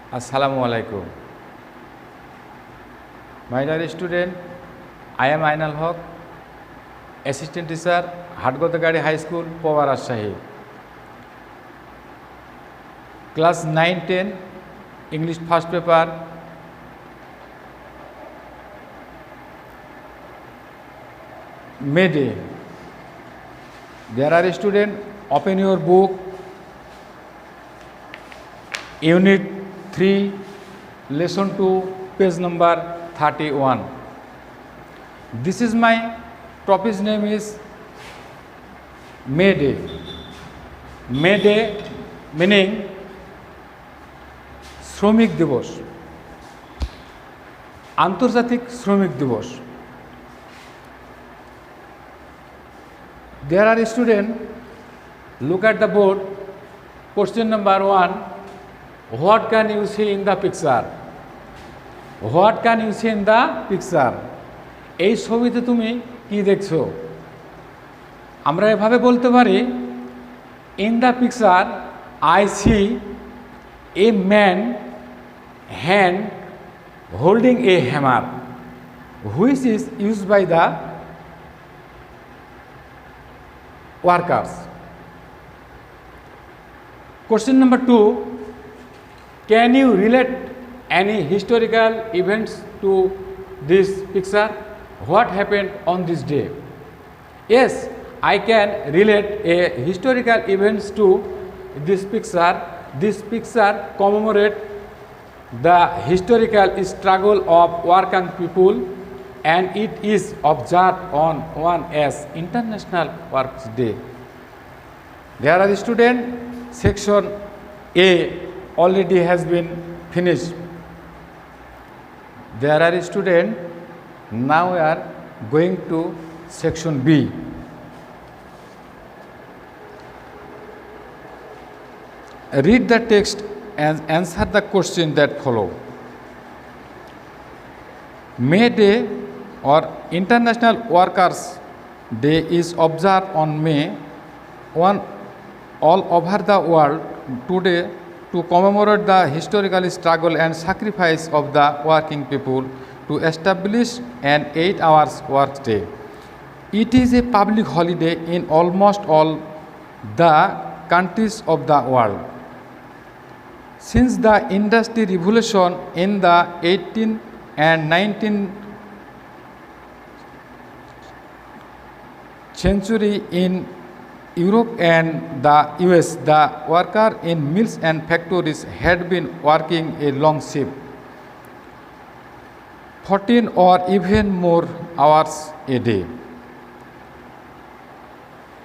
Assalamu alaikum. My dear student, I am Ainal Haq, Assistant Teacher, Hatgotagari High School, Power Rajshahi. Class 9-10, English first paper. May Day. There are students, open your book, Unit 3, Lesson 2, page number 31. This is my topic's name is May Day. May Day meaning শ্রমিক দিবস, আন্তর্জাতিক শ্রমিক দিবস। There are students, look at the board, question number 1, what can you see in the picture? What can you see in the picture? এই ছবিতে তুমি কি দেখছো? আমরা এভাবে বলতে পারি, in the picture I see a man hand holding a hammer which is used by the workers. Question number 2, can you relate any historical events to this picture? What happened on this day? Yes, I can relate a historical events to this picture. This picture commemorates the historical struggle of working people, and it is observed on one as International Workers' Day. There are students, section A already has been finished. There are students, now we are going to section B. Read the text and answer the question that follow. May Day or International Workers' Day is observed on May 1 all over the world today to commemorate the historical struggle and sacrifice of the working people to establish an 8-hour work day. It is a public holiday in almost all the countries of the world. Since the industry revolution in the 18th and 19th century in Europe and the US, the workers in mills and factories had been working a long shift, 14 or even more hours a day.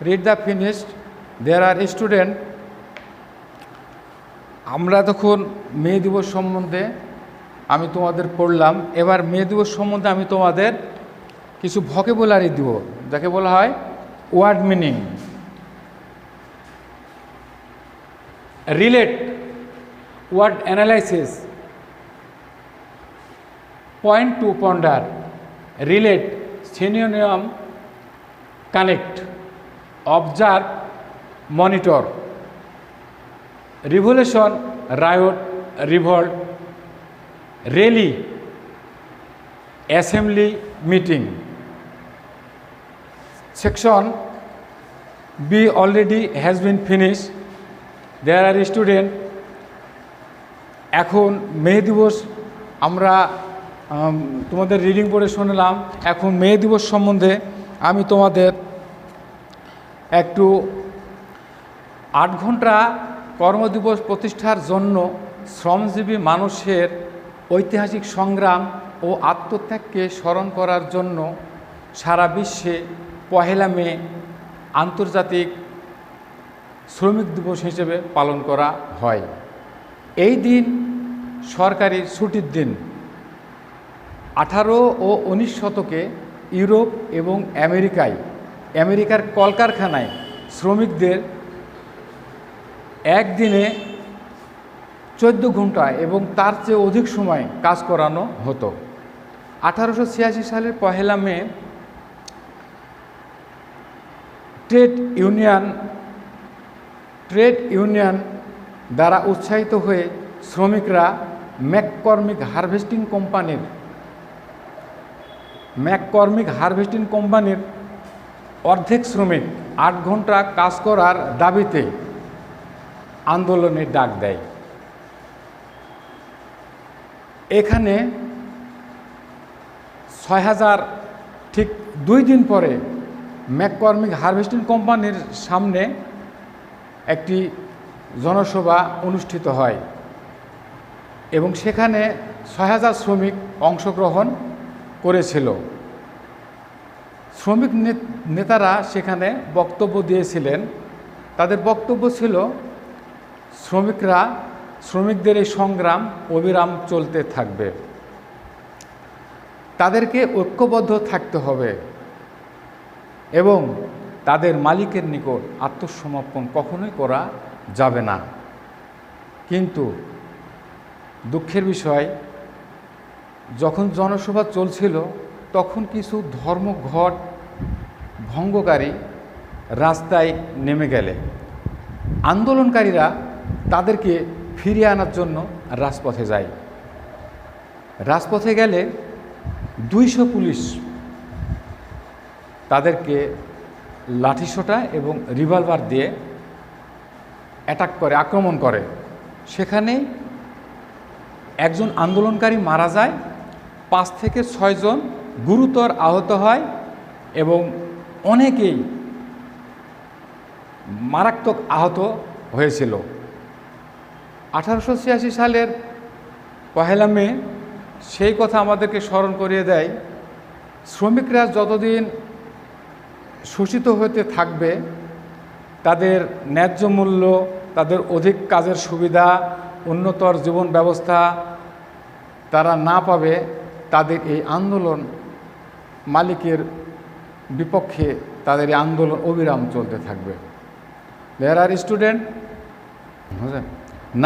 Read the finished. There are students, আমরা তখন মে দিবস সম্বন্ধে আমি তোমাদের পড়লাম। এবার মে দিবস সম্বন্ধে আমি তোমাদের কিছু ভোকাবুলারি দিব, যাকে বলা হয় word meaning. Relate, word analysis, point to ponder, relate, synonym, connect, observe, monitor, revolution, riot, revolt, rally, assembly, meeting. Section B already has been finished. There are students, এখন মে দিবস আমরা তোমাদের রিডিং পড়ে শুনলাম। এখন মে দিবস সম্বন্ধে আমি তোমাদের একটু 8 ঘন্টা কর্মদিবস প্রতিষ্ঠার জন্য শ্রমজীবী মানুষের ঐতিহাসিক সংগ্রাম ও আত্মত্যাগকে স্মরণ করার জন্য সারা বিশ্বে 1 মে আন্তর্জাতিক শ্রমিক দিবস হিসেবে পালন করা হয়। এই দিন সরকারি ছুটির দিন। 18 ও 19 শতকে ইউরোপ এবং আমেরিকার কলকারখানায় শ্রমিকদের একদিনে 14 ঘন্টা এবং তার চেয়ে অধিক সময় কাজ করানো হতো। 1886 সালের 1 মে ট্রেড ইউনিয়ন দ্বারা উৎসাহিত হয়ে শ্রমিকরা ম্যাককর্মিক হারভেস্টিং কোম্পানির অর্ধেক শ্রমিক 8 ঘন্টা কাজ করার দাবিতে আন্দোলনের ডাক দেয়। এখানে 6000 ঠিক 2 দিন পরে ম্যাককর্মিক হারভেস্টিং কোম্পানির সামনে একটি জনসভা অনুষ্ঠিত হয় এবং সেখানে 6000 শ্রমিক অংশগ্রহণ করেছিল। শ্রমিক নেতারা সেখানে বক্তব্য দিয়েছিলেন। তাদের বক্তব্য ছিল শ্রমিকদের এই সংগ্রাম অবিরাম চলতে থাকবে, তাদেরকে ঐক্যবদ্ধ থাকতে হবে এবং তাদের মালিকের নিকট আত্মসমর্পণ কখনোই করা যাবে না। কিন্তু দুঃখের বিষয়, যখন জনসভা চলছিল তখন কিছু ধর্মঘট ভঙ্গকারী রাস্তায় নেমে গেলে আন্দোলনকারীরা তাদেরকে ফিরিয়ে আনার জন্য রাজপথে যায়। রাজপথে গেলে 200 পুলিশ তাদেরকে লাঠিসোঁটা এবং রিভলভার দিয়ে আক্রমণ করে। সেখানে একজন আন্দোলনকারী মারা যায়, 5 থেকে 6 জন গুরুতর আহত হয় এবং অনেকেই মারাত্মক আহত হয়েছিল। 1886 সালের 1 মে সেই কথা আমাদেরকে স্মরণ করিয়ে দেয়, শ্রমিকরা যতদিন শোষিত হতে থাকবে, তাদের ন্যায্য মূল্য, তাদের অধিক কাজের সুবিধা, উন্নতর জীবন ব্যবস্থা তারা না পাবে, তাদের এই আন্দোলন মালিকের বিপক্ষে তাদের এই আন্দোলন অবিরাম চলতে থাকবে। There are students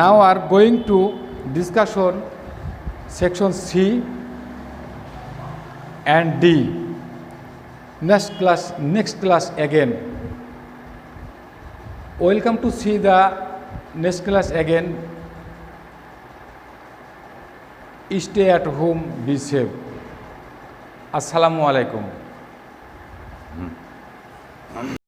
now are going to discussion section C and D. Next class again. Welcome to see the next class again. Stay at home, be safe. Assalamu alaikum.